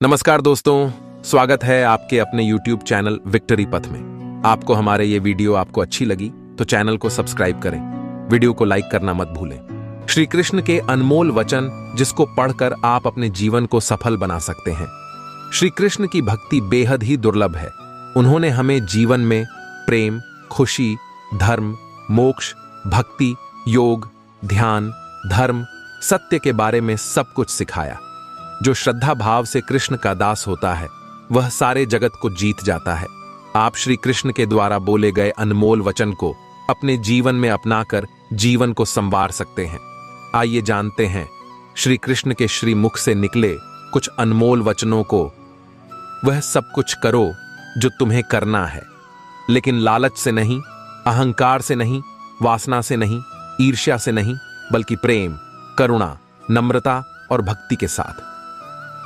नमस्कार दोस्तों, स्वागत है आपके अपने YouTube चैनल विक्ट्री पथ में। आपको हमारे ये वीडियो आपको अच्छी लगी तो चैनल को सब्सक्राइब करें, वीडियो को लाइक करना मत भूलें। श्री कृष्ण के अनमोल वचन जिसको पढ़कर आप अपने जीवन को सफल बना सकते हैं। श्री कृष्ण की भक्ति बेहद ही दुर्लभ है। उन्होंने हमें जीवन में प्रेम, खुशी, धर्म, मोक्ष, भक्ति, योग, ध्यान, धर्म, सत्य के बारे में सब कुछ सिखाया। जो श्रद्धा भाव से कृष्ण का दास होता है वह सारे जगत को जीत जाता है। आप श्री कृष्ण के द्वारा बोले गए अनमोल वचन को अपने जीवन में अपनाकर जीवन को संवार सकते हैं। आइए जानते हैं श्री कृष्ण के श्री मुख से निकले कुछ अनमोल वचनों को। वह सब कुछ करो जो तुम्हें करना है, लेकिन लालच से नहीं, अहंकार से नहीं, वासना से नहीं, ईर्ष्या से नहीं, बल्कि प्रेम, करुणा, नम्रता और भक्ति के साथ।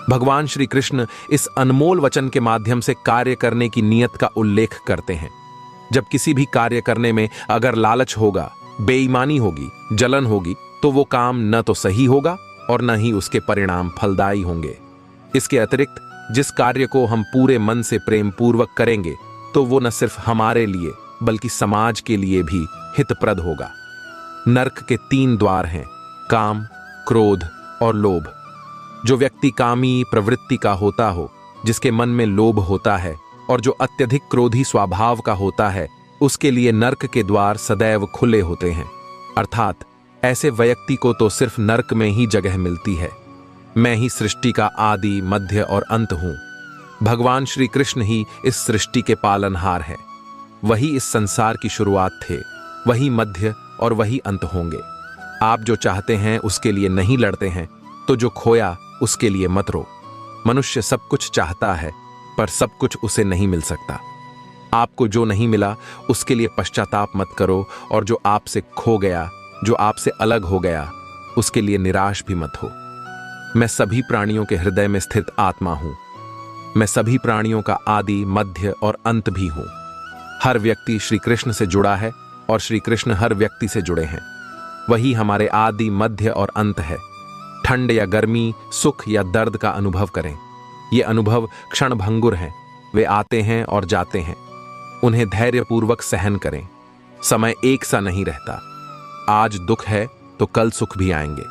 भगवान श्री कृष्ण इस अनमोल वचन के माध्यम से कार्य करने की नीयत का उल्लेख करते हैं। जब किसी भी कार्य करने में अगर लालच होगा, बेईमानी होगी, जलन होगी, तो वो काम न तो सही होगा और न ही उसके परिणाम फलदायी होंगे। इसके अतिरिक्त जिस कार्य को हम पूरे मन से प्रेम पूर्वक करेंगे तो वो न सिर्फ हमारे लिए बल्कि समाज के लिए भी हितप्रद होगा। नरक के 3 द्वार हैं, काम, क्रोध और लोभ। जो व्यक्ति कामी प्रवृत्ति का होता हो, जिसके मन में लोभ होता है और जो अत्यधिक क्रोधी स्वभाव का होता है, उसके लिए नरक के द्वार सदैव खुले होते हैं। अर्थात ऐसे व्यक्ति को तो सिर्फ नरक में ही जगह मिलती है। मैं ही सृष्टि का आदि, मध्य और अंत हूं। भगवान श्री कृष्ण ही इस सृष्टि के पालनहार हैं। वही इस संसार की शुरुआत थे, वही मध्य और वही अंत होंगे। आप जो चाहते हैं उसके लिए नहीं लड़ते हैं, तो जो खोया उसके लिए मत रो। मनुष्य सब कुछ चाहता है पर सब कुछ उसे नहीं मिल सकता। आपको जो नहीं मिला उसके लिए पश्चाताप मत करो, और जो आपसे खो गया, जो आपसे अलग हो गया, उसके लिए निराश भी मत हो। मैं सभी प्राणियों के हृदय में स्थित आत्मा हूं। मैं सभी प्राणियों का आदि, मध्य और अंत भी हूं। हर व्यक्ति श्री कृष्ण से जुड़ा है और श्री कृष्ण हर व्यक्ति से जुड़े हैं। वही हमारे आदि, मध्य और अंत है। ठंड या गर्मी, सुख या दर्द का अनुभव करें। ये अनुभव क्षणभंगुर हैं, वे आते हैं और जाते हैं। उन्हें धैर्यपूर्वक सहन करें। समय एक सा नहीं रहता। आज दुख है तो कल सुख भी आएंगे,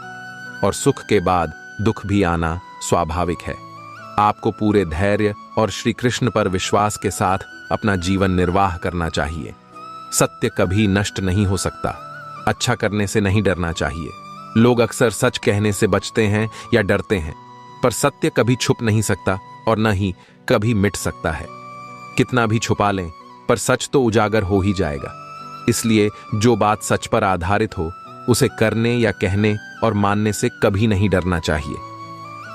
और सुख के बाद दुख भी आना स्वाभाविक है। आपको पूरे धैर्य और श्री कृष्ण पर विश्वास के साथ अपना जीवन निर्वाह करना चाहिए। सत्य कभी नष्ट नहीं हो सकता। अच्छा करने से नहीं डरना चाहिए। लोग अक्सर सच कहने से बचते हैं या डरते हैं, पर सत्य कभी छुप नहीं सकता और न ही कभी मिट सकता है। कितना भी छुपा लें पर सच तो उजागर हो ही जाएगा। इसलिए जो बात सच पर आधारित हो उसे करने या कहने और मानने से कभी नहीं डरना चाहिए।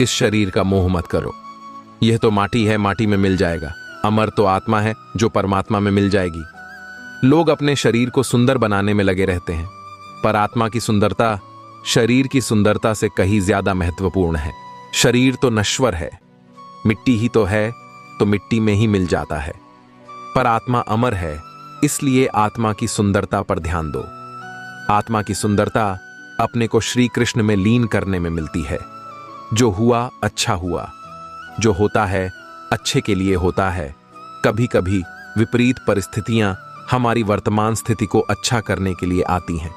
इस शरीर का मोह मत करो। यह तो माटी है, माटी में मिल जाएगा। अमर तो आत्मा है जो परमात्मा में मिल जाएगी। लोग अपने शरीर को सुंदर बनाने में लगे रहते हैं, पर आत्मा की सुंदरता शरीर की सुंदरता से कहीं ज्यादा महत्वपूर्ण है। शरीर तो नश्वर है, मिट्टी ही तो है, तो मिट्टी में ही मिल जाता है, पर आत्मा अमर है। इसलिए आत्मा की सुंदरता पर ध्यान दो। आत्मा की सुंदरता अपने को श्री कृष्ण में लीन करने में मिलती है। जो हुआ अच्छा हुआ, जो होता है अच्छे के लिए होता है। कभी कभी विपरीत परिस्थितियां हमारी वर्तमान स्थिति को अच्छा करने के लिए आती हैं।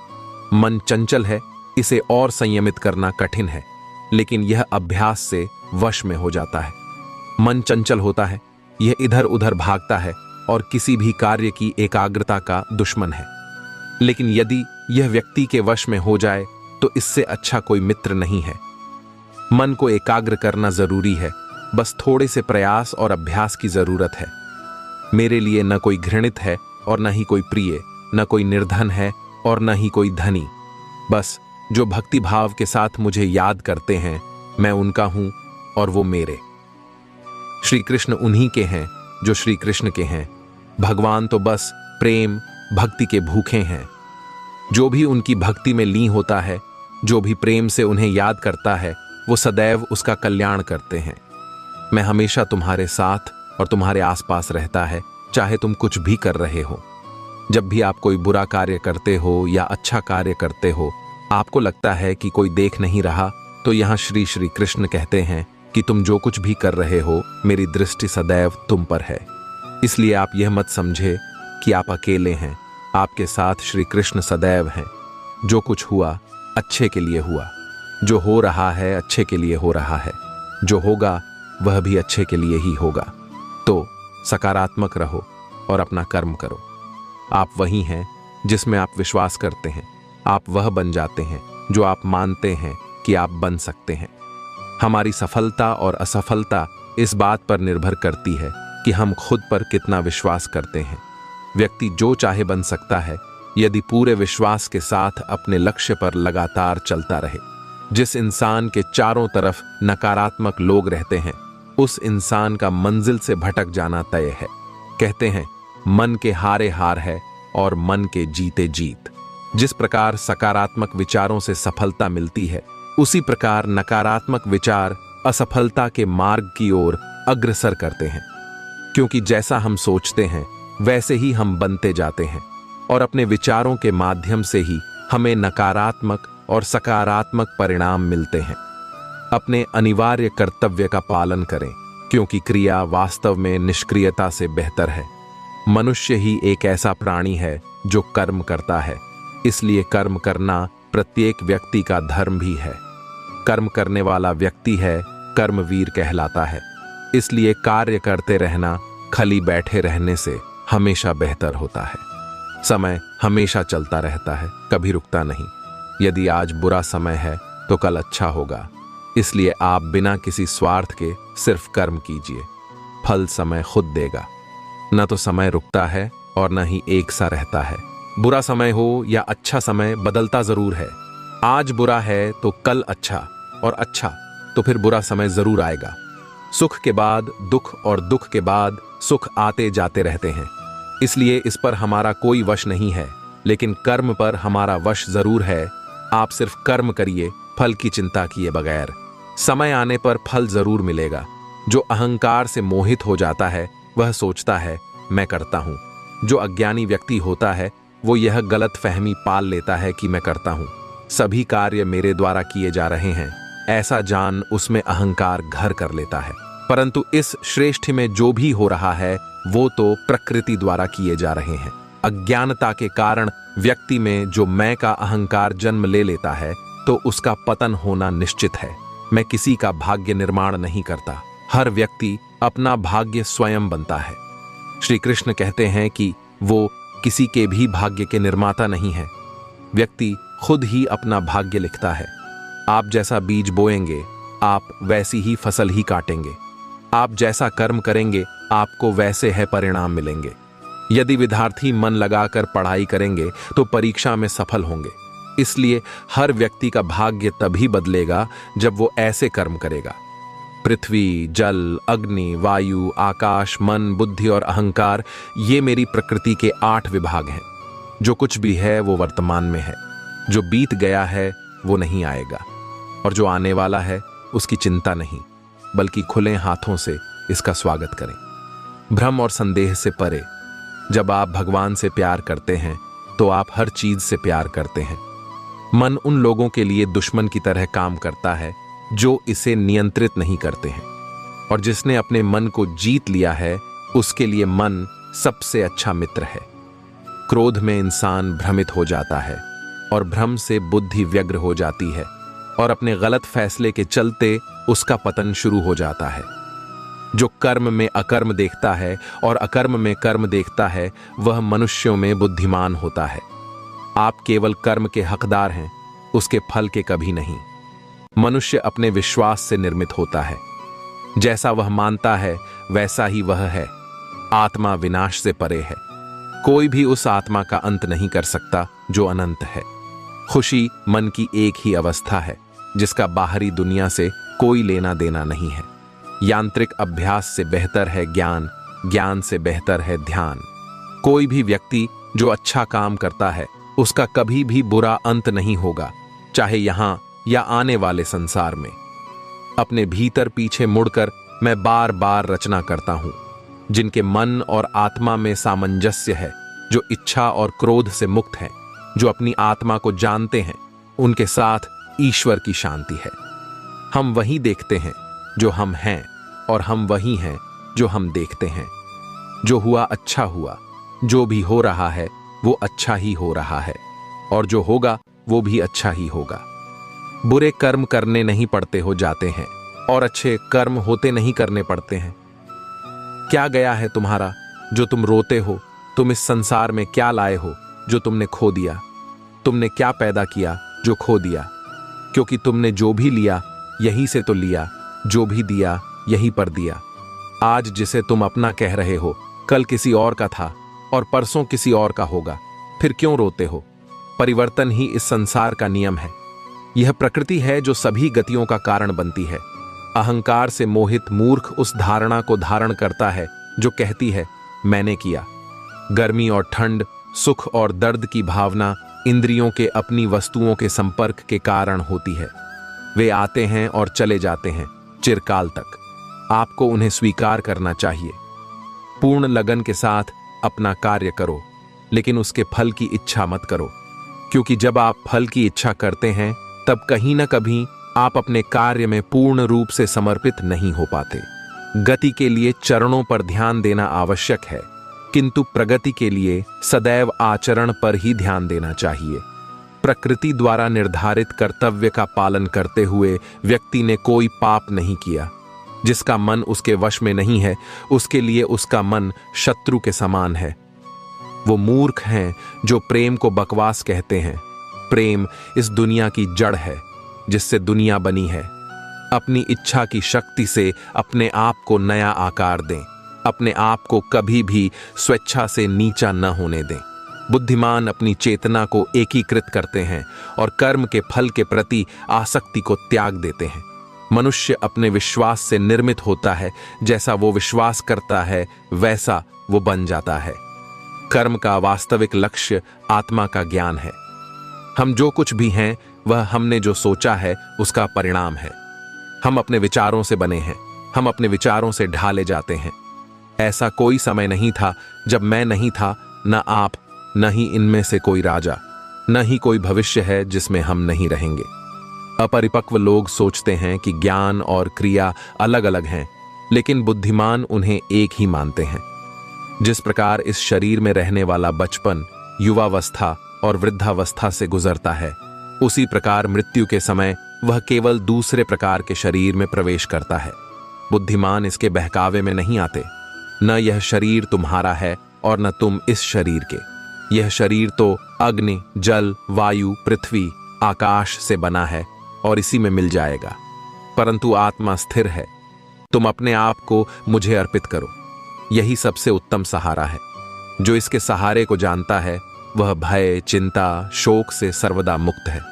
मन चंचल है, इसे और संयमित करना कठिन है, लेकिन यह अभ्यास से वश में हो जाता है। मन चंचल होता है, यह इधर उधर भागता है और किसी भी कार्य की एकाग्रता का दुश्मन है। लेकिन यदि यह व्यक्ति के वश में हो जाए तो इससे अच्छा कोई मित्र नहीं है। मन को एकाग्र करना जरूरी है, बस थोड़े से प्रयास और अभ्यास की जरूरत है। मेरे लिए न कोई घृणित है और न ही कोई प्रिय, न कोई निर्धन है और न ही कोई धनी। बस जो भक्ति भाव के साथ मुझे याद करते हैं, मैं उनका हूं और वो मेरे। श्री कृष्ण उन्हीं के हैं जो श्री कृष्ण के हैं। भगवान तो बस प्रेम, भक्ति के भूखे हैं। जो भी उनकी भक्ति में लीन होता है, जो भी प्रेम से उन्हें याद करता है, वो सदैव उसका कल्याण करते हैं। मैं हमेशा तुम्हारे साथ और तुम्हारे आसपास रहता है, चाहे तुम कुछ भी कर रहे हो। जब भी आप कोई बुरा कार्य करते हो या अच्छा कार्य करते हो, आपको लगता है कि कोई देख नहीं रहा, तो यहाँ श्री श्री कृष्ण कहते हैं, कि तुम जो कुछ भी कर रहे हो, मेरी दृष्टि सदैव तुम पर है। इसलिए आप यह मत समझे कि आप अकेले हैं, आपके साथ श्री कृष्ण सदैव हैं। जो कुछ हुआ अच्छे के लिए हुआ, जो हो रहा है अच्छे के लिए हो रहा है, जो होगा वह भी अच्छे के लिए ही होगा। तो सकारात्मक रहो और अपना कर्म करो। आप वही हैं जिसमें आप विश्वास करते हैं। आप वह बन जाते हैं जो आप मानते हैं कि आप बन सकते हैं। हमारी सफलता और असफलता इस बात पर निर्भर करती है कि हम खुद पर कितना विश्वास करते हैं। व्यक्ति जो चाहे बन सकता है यदि पूरे विश्वास के साथ अपने लक्ष्य पर लगातार चलता रहे। जिस इंसान के चारों तरफ नकारात्मक लोग रहते हैं, उस इंसान का मंजिल से भटक जाना तय है। कहते हैं मन के हारे हार है और मन के जीते जीत। जिस प्रकार सकारात्मक विचारों से सफलता मिलती है, उसी प्रकार नकारात्मक विचार असफलता के मार्ग की ओर अग्रसर करते हैं। क्योंकि जैसा हम सोचते हैं वैसे ही हम बनते जाते हैं और अपने विचारों के माध्यम से ही हमें नकारात्मक और सकारात्मक परिणाम मिलते हैं। अपने अनिवार्य कर्तव्य का पालन करें, क्योंकि क्रिया वास्तव में निष्क्रियता से बेहतर है। मनुष्य ही एक ऐसा प्राणी है जो कर्म करता है, इसलिए कर्म करना प्रत्येक व्यक्ति का धर्म भी है। कर्म करने वाला व्यक्ति है कर्मवीर कहलाता है। इसलिए कार्य करते रहना खाली बैठे रहने से हमेशा बेहतर होता है। समय हमेशा चलता रहता है, कभी रुकता नहीं। यदि आज बुरा समय है तो कल अच्छा होगा। इसलिए आप बिना किसी स्वार्थ के सिर्फ कर्म कीजिए, फल समय खुद देगा। न तो समय रुकता है और न ही एक सा रहता है। बुरा समय हो या अच्छा समय बदलता जरूर है। आज बुरा है तो कल अच्छा, और अच्छा तो फिर बुरा समय जरूर आएगा। सुख के बाद दुख और दुख के बाद सुख आते जाते रहते हैं। इसलिए इस पर हमारा कोई वश नहीं है, लेकिन कर्म पर हमारा वश जरूर है। आप सिर्फ कर्म करिए, फल की चिंता किए बगैर। समय आने पर फल जरूर मिलेगा। जो अहंकार से मोहित हो जाता है वह सोचता है मैं करता हूं। जो अज्ञानी व्यक्ति होता है वो यह गलत फहमी पाल लेता है कि मैं करता हूं, सभी कार्य मेरे द्वारा किए जा रहे हैं, ऐसा जान उसमें अहंकार घर कर लेता है। परंतु इस श्रेष्ठी में जो भी हो रहा है वो तो प्रकृति द्वारा किए जा रहे हैं। अज्ञानता के कारण व्यक्ति में जो मैं का अहंकार जन्म ले लेता है तो उसका पतन होना निश्चित है। मैं किसी का भाग्य निर्माण नहीं करता, हर व्यक्ति अपना भाग्य स्वयं बनता है। श्री कृष्ण कहते हैं कि वो किसी के भी भाग्य के निर्माता नहीं है। व्यक्ति खुद ही अपना भाग्य लिखता है। आप जैसा बीज बोएंगे आप वैसी ही फसल ही काटेंगे। आप जैसा कर्म करेंगे आपको वैसे है परिणाम मिलेंगे। यदि विद्यार्थी मन लगाकर पढ़ाई करेंगे तो परीक्षा में सफल होंगे। इसलिए हर व्यक्ति का भाग्य तभी बदलेगा जब वो ऐसे कर्म करेगा। पृथ्वी, जल, अग्नि, वायु, आकाश, मन, बुद्धि और अहंकार, ये मेरी प्रकृति के 8 विभाग हैं। जो कुछ भी है वो वर्तमान में है। जो बीत गया है वो नहीं आएगा, और जो आने वाला है उसकी चिंता नहीं, बल्कि खुले हाथों से इसका स्वागत करें। भ्रम और संदेह से परे। जब आप भगवान से प्यार करते हैं तो आप हर चीज से प्यार करते हैं। मन उन लोगों के लिए दुश्मन की तरह काम करता है जो इसे नियंत्रित नहीं करते हैं, और जिसने अपने मन को जीत लिया है उसके लिए मन सबसे अच्छा मित्र है। क्रोध में इंसान भ्रमित हो जाता है और भ्रम से बुद्धि व्यग्र हो जाती है, और अपने गलत फैसले के चलते उसका पतन शुरू हो जाता है। जो कर्म में अकर्म देखता है और अकर्म में कर्म देखता है वह मनुष्यों में बुद्धिमान होता है। आप केवल कर्म के हकदार हैं, उसके फल के कभी नहीं। मनुष्य अपने विश्वास से निर्मित होता है। जैसा वह मानता है वैसा ही वह है। आत्मा विनाश से परे है। कोई भी उस आत्मा का अंत नहीं कर सकता जो अनंत है। खुशी मन की एक ही अवस्था है जिसका बाहरी दुनिया से कोई लेना देना नहीं है। यांत्रिक अभ्यास से बेहतर है ज्ञान, ज्ञान से बेहतर है ध्यान। कोई भी व्यक्ति जो अच्छा काम करता है उसका कभी भी बुरा अंत नहीं होगा, चाहे यहां या आने वाले संसार में। अपने भीतर पीछे मुड़कर मैं बार बार रचना करता हूं। जिनके मन और आत्मा में सामंजस्य है, जो इच्छा और क्रोध से मुक्त हैं, जो अपनी आत्मा को जानते हैं, उनके साथ ईश्वर की शांति है। हम वही देखते हैं जो हम हैं, और हम वही हैं जो हम देखते हैं। जो हुआ अच्छा हुआ, जो भी हो रहा है वो अच्छा ही हो रहा है, और जो होगा वो भी अच्छा ही होगा। बुरे कर्म करने नहीं पड़ते हो जाते हैं, और अच्छे कर्म होते नहीं करने पड़ते हैं। क्या गया है तुम्हारा जो तुम रोते हो? तुम इस संसार में क्या लाए हो जो तुमने खो दिया? तुमने क्या पैदा किया जो खो दिया? क्योंकि तुमने जो भी लिया यहीं से तो लिया, जो भी दिया यहीं पर दिया। आज जिसे तुम अपना कह रहे हो कल किसी और का था और परसों किसी और का होगा। फिर क्यों रोते हो? परिवर्तन ही इस संसार का नियम है। यह प्रकृति है जो सभी गतियों का कारण बनती है। अहंकार से मोहित मूर्ख उस धारणा को धारण करता है जो कहती है मैंने किया। गर्मी और ठंड, सुख और दर्द की भावना इंद्रियों के अपनी वस्तुओं के संपर्क के कारण होती है। वे आते हैं और चले जाते हैं चिरकाल तक। आपको उन्हें स्वीकार करना चाहिए। पूर्ण लगन के साथ अपना कार्य करो, लेकिन उसके फल की इच्छा मत करो, क्योंकि जब आप फल की इच्छा करते हैं तब कहीं न कहीं आप अपने कार्य में पूर्ण रूप से समर्पित नहीं हो पाते। गति के लिए चरणों पर ध्यान देना आवश्यक है, किंतु प्रगति के लिए सदैव आचरण पर ही ध्यान देना चाहिए। प्रकृति द्वारा निर्धारित कर्तव्य का पालन करते हुए व्यक्ति ने कोई पाप नहीं किया। जिसका मन उसके वश में नहीं है, उसके लिए उसका मन शत्रु के समान है। वो मूर्ख हैं जो प्रेम को बकवास कहते हैं। प्रेम इस दुनिया की जड़ है जिससे दुनिया बनी है। अपनी इच्छा की शक्ति से अपने आप को नया आकार दें। अपने आप को कभी भी स्वेच्छा से नीचा न होने दें। बुद्धिमान अपनी चेतना को एकीकृत करते हैं और कर्म के फल के प्रति आसक्ति को त्याग देते हैं। मनुष्य अपने विश्वास से निर्मित होता है। जैसा वो विश्वास करता है वैसा वो बन जाता है। कर्म का वास्तविक लक्ष्य आत्मा का ज्ञान है। हम जो कुछ भी हैं वह हमने जो सोचा है उसका परिणाम है। हम अपने विचारों से बने हैं। हम अपने विचारों से ढाले जाते हैं। ऐसा कोई समय नहीं था जब मैं नहीं था, न आप, न ही इनमें से कोई राजा, न ही कोई भविष्य है जिसमें हम नहीं रहेंगे। अपरिपक्व लोग सोचते हैं कि ज्ञान और क्रिया अलग अलग हैं, लेकिन बुद्धिमान उन्हें एक ही मानते हैं। जिस प्रकार इस शरीर में रहने वाला बचपन, युवावस्था और वृद्धावस्था से गुजरता है, उसी प्रकार मृत्यु के समय वह केवल दूसरे प्रकार के शरीर में प्रवेश करता है। बुद्धिमान इसके बहकावे में नहीं आते। न यह शरीर तुम्हारा है और न तुम इस शरीर के। यह शरीर तो अग्नि, जल, वायु, पृथ्वी, आकाश से बना है और इसी में मिल जाएगा, परंतु आत्मा स्थिर है। तुम अपने आप को मुझे अर्पित करो। यही सबसे उत्तम सहारा है। जो इसके सहारे को जानता है वह भय, चिंता, शोक से सर्वदा मुक्त है।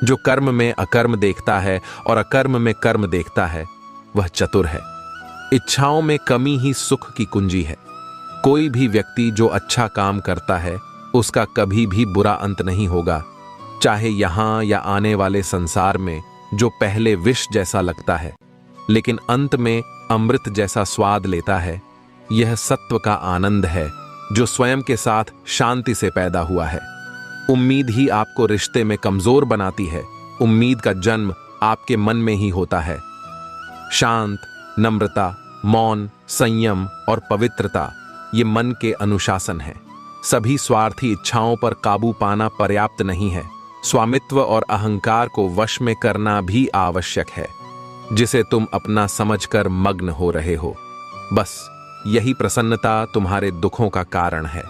जो कर्म में अकर्म देखता है और अकर्म में कर्म देखता है वह चतुर है। इच्छाओं में कमी ही सुख की कुंजी है। कोई भी व्यक्ति जो अच्छा काम करता है उसका कभी भी बुरा अंत नहीं होगा, चाहे यहां या आने वाले संसार में जो पहले विष जैसा लगता है लेकिन अंत में अमृत जैसा स्वाद लेता है। यह सत्व का आनंद है जो स्वयं के साथ शांति से पैदा हुआ है। उम्मीद ही आपको रिश्ते में कमजोर बनाती है। उम्मीद का जन्म आपके मन में ही होता है। शांत, नम्रता, मौन, संयम और पवित्रता ये मन के अनुशासन है। सभी स्वार्थी इच्छाओं पर काबू पाना पर्याप्त नहीं है। स्वामित्व और अहंकार को वश में करना भी आवश्यक है, जिसे तुम अपना समझकर मग्न हो रहे हो। बस यही प्रसन्नता तुम्हारे दुखों का कारण है।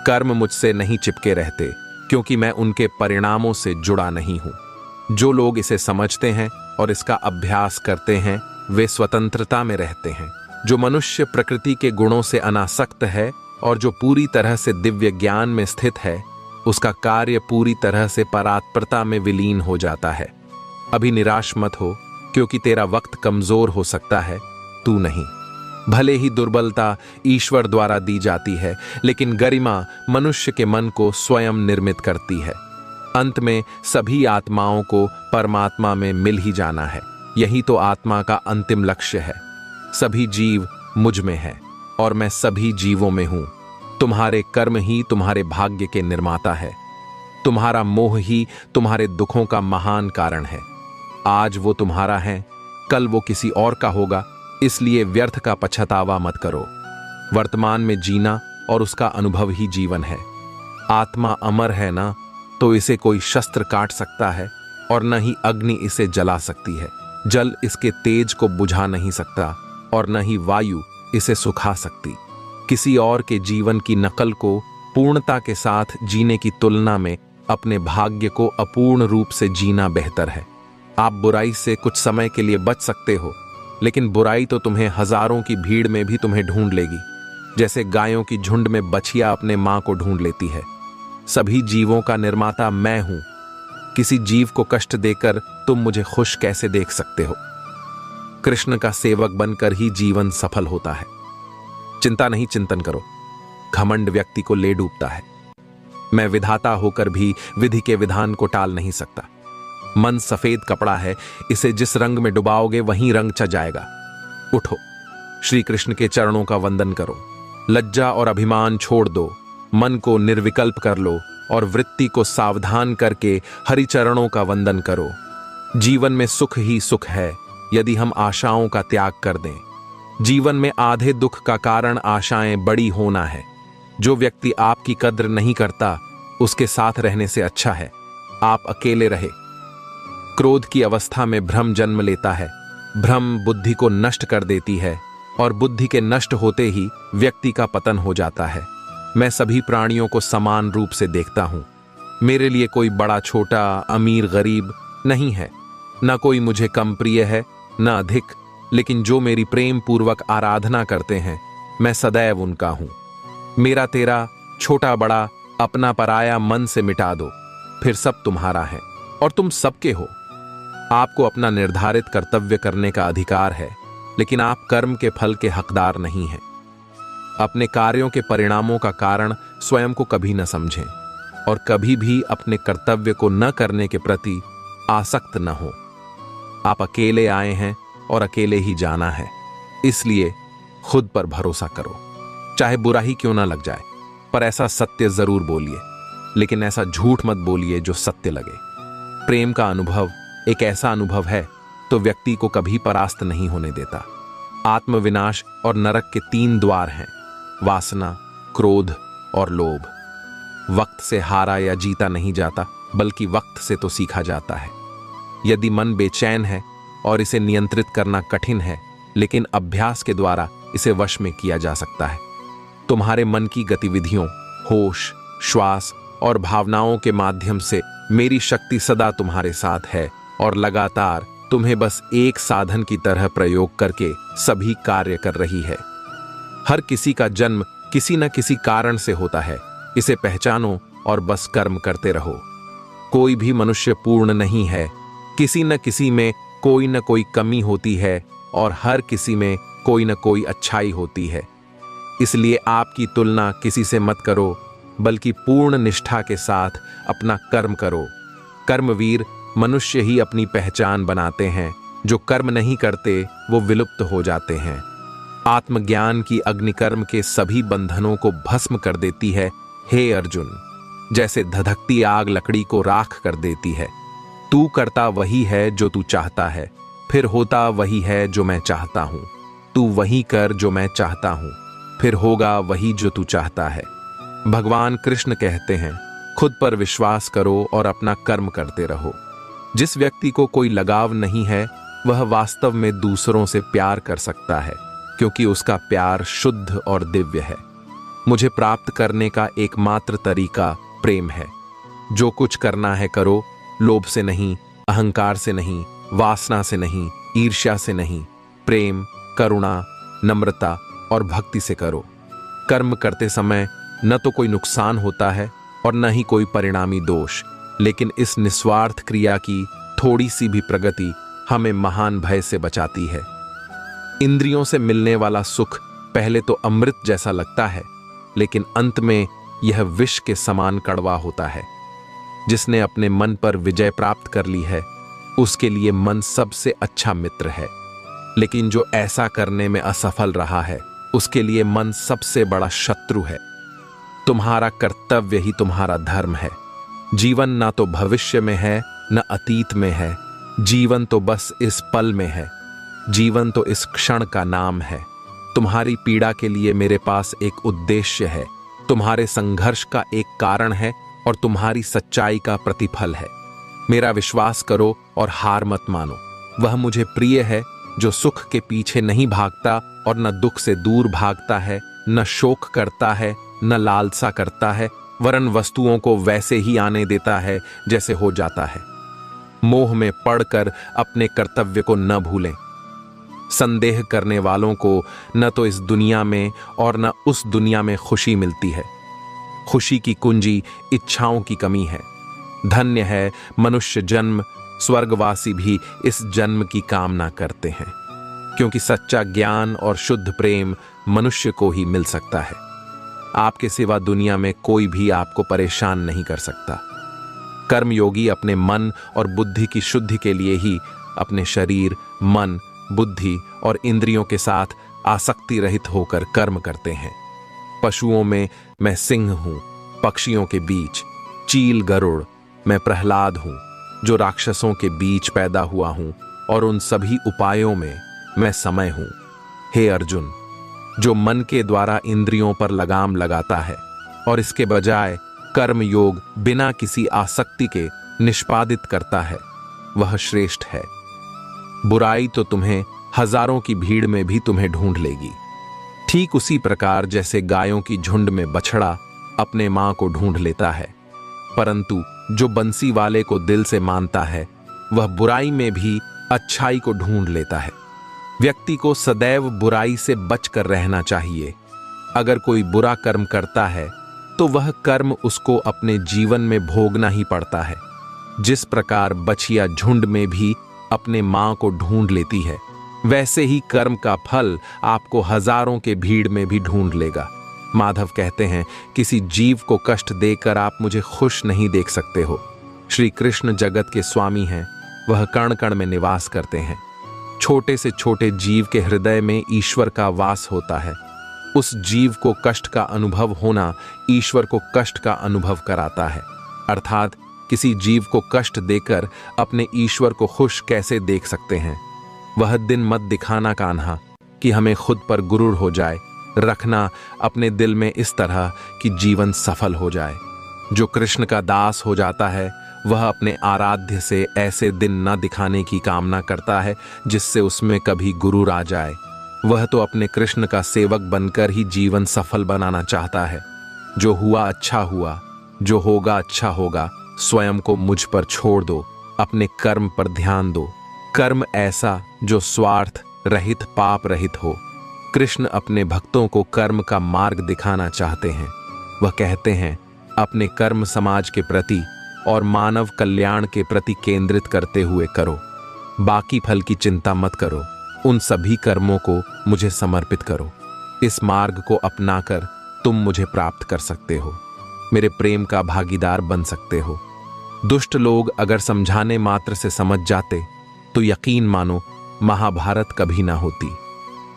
कर्म मुझसे नहीं चिपके रहते क्योंकि मैं उनके परिणामों से जुड़ा नहीं हूं। जो लोग इसे समझते हैं और इसका अभ्यास करते हैं वे स्वतंत्रता में रहते हैं। जो मनुष्य प्रकृति के गुणों से अनासक्त है और जो पूरी तरह से दिव्य ज्ञान में स्थित है, उसका कार्य पूरी तरह से परात्परता में विलीन हो जाता है। अभी निराश मत हो, क्योंकि तेरा वक्त कमजोर हो सकता है, तू नहीं। भले ही दुर्बलता ईश्वर द्वारा दी जाती है, लेकिन गरिमा मनुष्य के मन को स्वयं निर्मित करती है। अंत में सभी आत्माओं को परमात्मा में मिल ही जाना है। यही तो आत्मा का अंतिम लक्ष्य है। सभी जीव मुझ में है और मैं सभी जीवों में हूं। तुम्हारे कर्म ही तुम्हारे भाग्य के निर्माता है। तुम्हारा मोह ही तुम्हारे दुखों का महान कारण है। आज वो तुम्हारा है, कल वो किसी और का होगा, इसलिए व्यर्थ का पछतावा मत करो। वर्तमान में जीना और उसका अनुभव ही जीवन है। आत्मा अमर है ना, तो इसे कोई शस्त्र काट सकता है और न ही अग्नि इसे जला सकती है। जल इसके तेज को बुझा नहीं सकता और न ही वायु इसे सुखा सकती। किसी और के जीवन की नकल को पूर्णता के साथ जीने की तुलना में अपने भाग्य को अपूर्ण रूप से जीना बेहतर है। आप बुराई से कुछ समय के लिए बच सकते हो, लेकिन बुराई तो तुम्हें हजारों की भीड़ में भी तुम्हें ढूंढ लेगी, जैसे गायों की झुंड में बछिया अपने मां को ढूंढ लेती है। सभी जीवों का निर्माता मैं हूं। किसी जीव को कष्ट देकर तुम मुझे खुश कैसे देख सकते हो? कृष्ण का सेवक बनकर ही जीवन सफल होता है। चिंता नहीं, चिंतन करो। घमंड व्यक्ति को ले डूबता है। मैं विधाता होकर भी विधि के विधान को टाल नहीं सकता। मन सफेद कपड़ा है, इसे जिस रंग में डुबाओगे वहीं रंग च जाएगा। उठो, श्री कृष्ण के चरणों का वंदन करो। लज्जा और अभिमान छोड़ दो, मन को निर्विकल्प कर लो और वृत्ति को सावधान करके हरि चरणों का वंदन करो। जीवन में सुख ही सुख है यदि हम आशाओं का त्याग कर दें। जीवन में आधे दुख का कारण आशाएं बड़ी होना है। जो व्यक्ति आपकी कद्र नहीं करता, उसके साथ रहने से अच्छा है आप अकेले रहे। क्रोध की अवस्था में भ्रम जन्म लेता है। भ्रम बुद्धि को नष्ट कर देती है और बुद्धि के नष्ट होते ही व्यक्ति का पतन हो जाता है। मैं सभी प्राणियों को समान रूप से देखता हूं। मेरे लिए कोई बड़ा छोटा, अमीर गरीब नहीं है। न कोई मुझे कम प्रिय है न अधिक, लेकिन जो मेरी प्रेम पूर्वक आराधना करते हैं मैं सदैव उनका हूं। मेरा तेरा, छोटा बड़ा, अपना पराया मन से मिटा दो, फिर सब तुम्हारा है और तुम सबके हो। आपको अपना निर्धारित कर्तव्य करने का अधिकार है, लेकिन आप कर्म के फल के हकदार नहीं हैं। अपने कार्यों के परिणामों का कारण स्वयं को कभी न समझें और कभी भी अपने कर्तव्य को न करने के प्रति आसक्त न हो। आप अकेले आए हैं और अकेले ही जाना है, इसलिए खुद पर भरोसा करो। चाहे बुरा ही क्यों ना लग जाए, पर ऐसा सत्य जरूर बोलिए, लेकिन ऐसा झूठ मत बोलिए जो सत्य लगे। प्रेम का अनुभव एक ऐसा अनुभव है तो व्यक्ति को कभी परास्त नहीं होने देता। आत्मविनाश और नरक के 3 द्वार हैं, वासना, क्रोध और लोभ। वक्त से हारा या जीता नहीं जाता, बल्कि वक्त से तो सीखा जाता है। यदि मन बेचैन है और इसे नियंत्रित करना कठिन है, लेकिन अभ्यास के द्वारा इसे वश में किया जा सकता है। तुम्हारे मन की गतिविधियों, होश, श्वास और भावनाओं के माध्यम से मेरी शक्ति सदा तुम्हारे साथ है और लगातार तुम्हें बस एक साधन की तरह प्रयोग करके सभी कार्य कर रही है। हर किसी का जन्म किसी न किसी कारण से होता है, इसे पहचानो और बस कर्म करते रहो। कोई भी मनुष्य पूर्ण नहीं है, किसी न किसी में कोई न कोई कमी होती है और हर किसी में कोई न कोई अच्छाई होती है। इसलिए आपकी तुलना किसी से मत करो, बल्कि पूर्ण निष्ठा के साथ अपना कर्म करो। कर्मवीर मनुष्य ही अपनी पहचान बनाते हैं, जो कर्म नहीं करते वो विलुप्त हो जाते हैं। आत्मज्ञान की अग्निकर्म के सभी बंधनों को भस्म कर देती है। हे अर्जुन, जैसे धधकती आग लकड़ी को राख कर देती है। तू करता वही है जो तू चाहता है, फिर होता वही है जो मैं चाहता हूं। तू वही कर जो मैं चाहता हूं, फिर होगा वही जो तू चाहता है। भगवान कृष्ण कहते हैं, खुद पर विश्वास करो और अपना कर्म करते रहो। जिस व्यक्ति को कोई लगाव नहीं है, वह वास्तव में दूसरों से प्यार कर सकता है, क्योंकि उसका प्यार शुद्ध और दिव्य है। मुझे प्राप्त करने का एकमात्र तरीका प्रेम है। जो कुछ करना है करो, लोभ से नहीं, अहंकार से नहीं, वासना से नहीं, ईर्ष्या से नहीं, प्रेम, करुणा, नम्रता और भक्ति से करो। कर्म करते समय न तो कोई नुकसान होता है और न ही कोई परिणामी दोष, लेकिन इस निस्वार्थ क्रिया की थोड़ी सी भी प्रगति हमें महान भय से बचाती है। इंद्रियों से मिलने वाला सुख पहले तो अमृत जैसा लगता है, लेकिन अंत में यह विष के समान कड़वा होता है। जिसने अपने मन पर विजय प्राप्त कर ली है, उसके लिए मन सबसे अच्छा मित्र है, लेकिन जो ऐसा करने में असफल रहा है, उसके लिए मन सबसे बड़ा शत्रु है। तुम्हारा कर्तव्य ही तुम्हारा धर्म है। जीवन ना तो भविष्य में है न अतीत में है, जीवन तो बस इस पल में है। जीवन तो इस क्षण का नाम है। तुम्हारी पीड़ा के लिए मेरे पास एक उद्देश्य है, तुम्हारे संघर्ष का एक कारण है और तुम्हारी सच्चाई का प्रतिफल है। मेरा विश्वास करो और हार मत मानो। वह मुझे प्रिय है जो सुख के पीछे नहीं भागता और न दुख से दूर भागता है, न शोक करता है, न लालसा करता है, वरन वस्तुओं को वैसे ही आने देता है जैसे हो जाता है। मोह में पड़कर अपने कर्तव्य को न भूलें। संदेह करने वालों को न तो इस दुनिया में और न उस दुनिया में खुशी मिलती है। खुशी की कुंजी इच्छाओं की कमी है। धन्य है मनुष्य जन्म, स्वर्गवासी भी इस जन्म की कामना करते हैं, क्योंकि सच्चा ज्ञान और शुद्ध प्रेम मनुष्य को ही मिल सकता है। आपके सिवा दुनिया में कोई भी आपको परेशान नहीं कर सकता। कर्मयोगी अपने मन और बुद्धि की शुद्धि के लिए ही अपने शरीर, मन, बुद्धि और इंद्रियों के साथ आसक्ति रहित होकर कर्म करते हैं। पशुओं में मैं सिंह हूं, पक्षियों के बीच चील गरुड़, मैं प्रहलाद हूं जो राक्षसों के बीच पैदा हुआ हूं, और उन सभी उपायों में मैं समय हूं। हे अर्जुन, जो मन के द्वारा इंद्रियों पर लगाम लगाता है और इसके बजाय कर्म योग बिना किसी आसक्ति के निष्पादित करता है, वह श्रेष्ठ है। बुराई तो तुम्हें हजारों की भीड़ में भी तुम्हें ढूंढ लेगी, ठीक उसी प्रकार जैसे गायों की झुंड में बछड़ा अपने मां को ढूंढ लेता है। परंतु जो बंसी वाले को दिल से मानता है, वह बुराई में भी अच्छाई को ढूंढ लेता है। व्यक्ति को सदैव बुराई से बचकर रहना चाहिए। अगर कोई बुरा कर्म करता है तो वह कर्म उसको अपने जीवन में भोगना ही पड़ता है। जिस प्रकार बछिया झुंड में भी अपने मां को ढूंढ लेती है, वैसे ही कर्म का फल आपको हजारों के भीड़ में भी ढूंढ लेगा। माधव कहते हैं, किसी जीव को कष्ट देकर आप मुझे खुश नहीं देख सकते हो। श्री कृष्ण जगत के स्वामी हैं, वह कण कण में निवास करते हैं। छोटे से छोटे जीव के हृदय में ईश्वर का वास होता है। उस जीव को कष्ट का अनुभव होना ईश्वर को कष्ट का अनुभव कराता है। अर्थात किसी जीव को कष्ट देकर अपने ईश्वर को खुश कैसे देख सकते हैं। वह दिन मत दिखाना कान्हा कि हमें खुद पर गुरूर हो जाए, रखना अपने दिल में इस तरह कि जीवन सफल हो जाए। जो कृष्ण का दास हो जाता है, वह अपने आराध्य से ऐसे दिन न दिखाने की कामना करता है जिससे उसमें कभी गुरूर आ जाए। वह तो अपने कृष्ण का सेवक बनकर ही जीवन सफल बनाना चाहता है। जो हुआ अच्छा हुआ, जो होगा अच्छा होगा। स्वयं को मुझ पर छोड़ दो, अपने कर्म पर ध्यान दो। कर्म ऐसा जो स्वार्थ रहित, पाप रहित हो। कृष्ण अपने भक्तों को कर्म का मार्ग दिखाना चाहते हैं। वह कहते हैं, अपने कर्म समाज के प्रति और मानव कल्याण के प्रति केंद्रित करते हुए करो। बाकी फल की चिंता मत करो, उन सभी कर्मों को मुझे समर्पित करो। इस मार्ग को अपनाकर तुम मुझे प्राप्त कर सकते हो, मेरे प्रेम का भागीदार बन सकते हो। दुष्ट लोग अगर समझाने मात्र से समझ जाते तो यकीन मानो महाभारत कभी ना होती।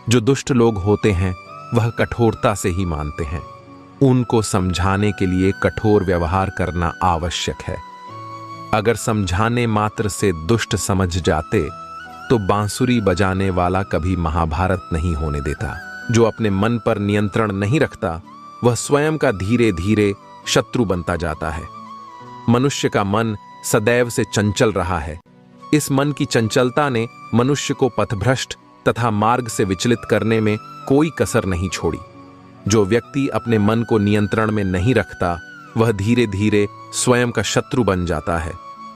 जो दुष्ट लोग होते हैं वह कठोरता से ही मानते हैं। उनको समझाने के लिए कठोर व्यवहार करना आवश्यक है। अगर समझाने मात्र से दुष्ट समझ जाते तो बांसुरी बजाने वाला कभी महाभारत नहीं होने देता। जो अपने मन पर नियंत्रण नहीं रखता, वह स्वयं का धीरे धीरे शत्रु बनता जाता है। मनुष्य का मन सदैव से चंचल रहा है। इस मन की चंचलता ने मनुष्य को पथभ्रष्ट तथा मार्ग से विचलित करने में कोई कसर नहीं छोड़ी। जो व्यक्ति अपने मन को नियंत्रण में नहीं रखता, वह धीरे धीरे स्वयं का शत्रु बन जाता है।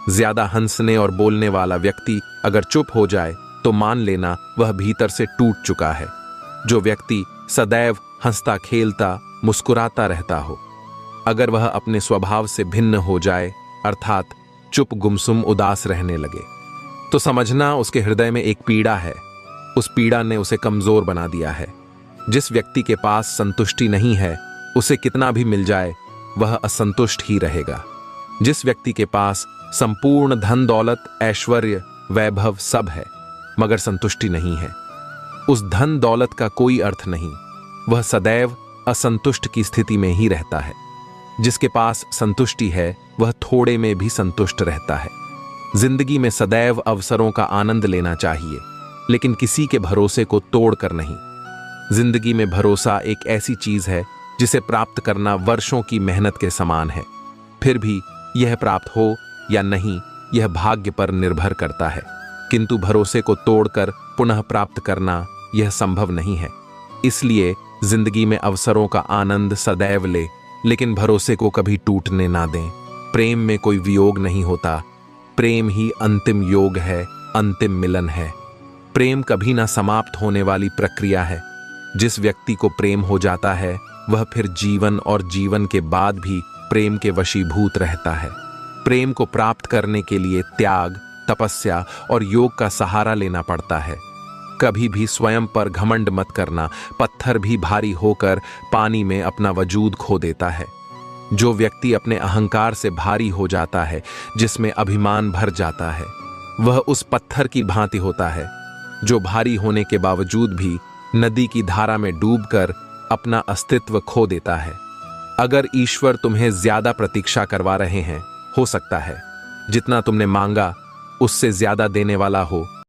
ज्यादा हंसने और बोलने वाला व्यक्ति अगर चुप हो जाए तो मान लेना वह भीतर से टूट चुका है। जो व्यक्ति सदैव हंसता खेलता मुस्कुराता रहता हो, अगर वह अपने स्वभाव से भिन्न हो जाए, अर्थात चुप गुमसुम उदास रहने लगे, तो समझना उसके हृदय में एक पीड़ा है। उस पीड़ा ने उसे कमजोर बना दिया है। जिस व्यक्ति के पास संतुष्टि नहीं है, उसे कितना भी मिल जाए वह असंतुष्ट ही रहेगा। जिस व्यक्ति के पास संपूर्ण धन दौलत, ऐश्वर्य, वैभव सब है मगर संतुष्टि नहीं है, उस धन दौलत का कोई अर्थ नहीं। वह सदैव असंतुष्ट की स्थिति में ही रहता है। जिसके पास संतुष्टि है वह थोड़े में भी संतुष्ट रहता है। जिंदगी में सदैव अवसरों का आनंद लेना चाहिए। लेकिन किसी के भरोसे को तोड़कर नहीं। जिंदगी में भरोसा एक ऐसी चीज है जिसे प्राप्त करना वर्षों की मेहनत के समान है। फिर भी यह प्राप्त हो या नहीं, यह भाग्य पर निर्भर करता है। किंतु भरोसे को तोड़कर पुनः प्राप्त करना यह संभव नहीं है। इसलिए जिंदगी में अवसरों का आनंद सदैव ले, लेकिन भरोसे को कभी टूटने ना दें। प्रेम में कोई वियोग नहीं होता, प्रेम ही अंतिम योग है, अंतिम मिलन है। प्रेम कभी ना समाप्त होने वाली प्रक्रिया है। जिस व्यक्ति को प्रेम हो जाता है वह फिर जीवन और जीवन के बाद भी प्रेम के वशीभूत रहता है। प्रेम को प्राप्त करने के लिए त्याग, तपस्या और योग का सहारा लेना पड़ता है। कभी भी स्वयं पर घमंड मत करना, पत्थर भी भारी होकर पानी में अपना वजूद खो देता है। जो व्यक्ति अपने अहंकार से भारी हो जाता है, जिसमें अभिमान भर जाता है, वह उस पत्थर की भांति होता है जो भारी होने के बावजूद भी नदी की धारा में डूबकर अपना अस्तित्व खो देता है। अगर ईश्वर तुम्हें ज्यादा प्रतीक्षा करवा रहे हैं, हो सकता है जितना तुमने मांगा उससे ज्यादा देने वाला हो